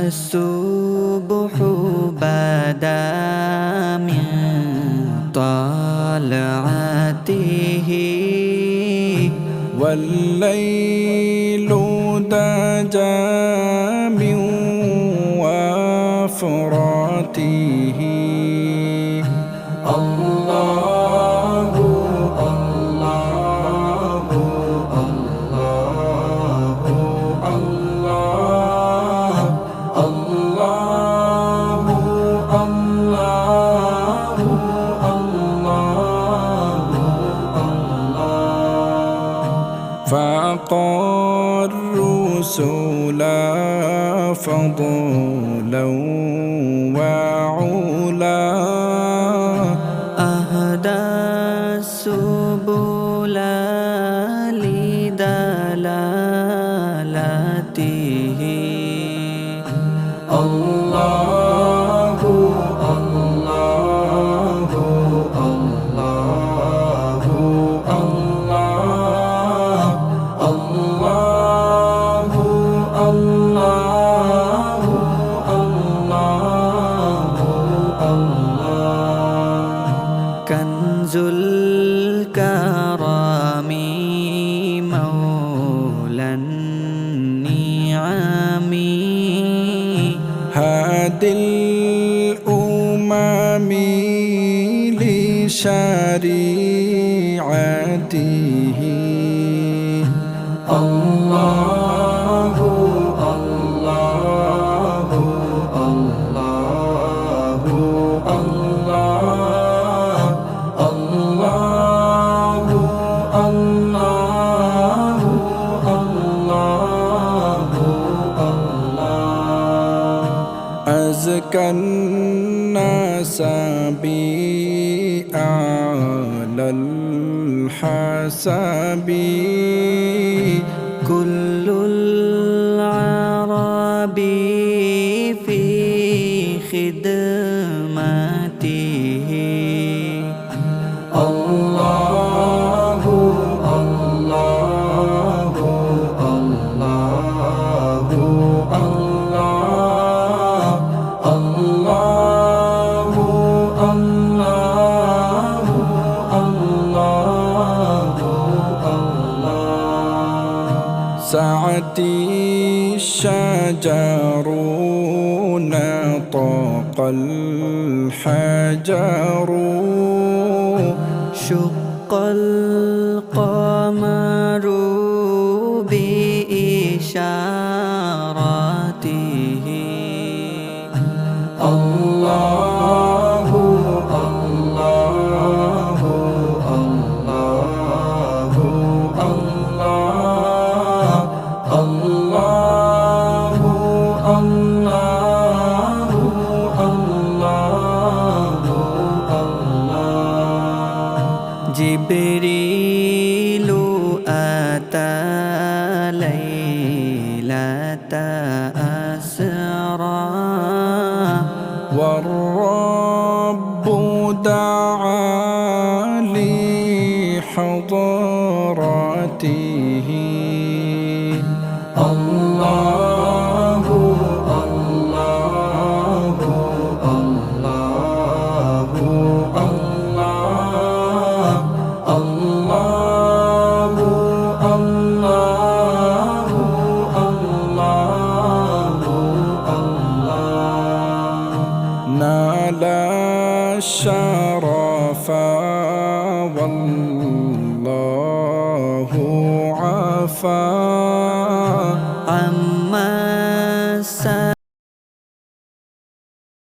الصبح بدا من طلعته والليل دجى من وفراته الله الله الله الله الله الله الله فأعطى الرسل فضلا وعلا أهدى السبل لدلالته الله الله الله الله الله الله الله كنز الكرم مولى النعم هادي الأمم لشريعته الله الله الله الله الله الله الله أزكى الناس بأعلى الحساب كل العرب في خدمته الله الله الله الله الله الله الله سعتي الشجر نطق الحجر شق القمر بإشارته الله الله الله الله الله الله الله جبريل أتى ليلة أسرى والرب دعا لحضرته الله الله الله الله الله الله الله نال الشرف والله عفا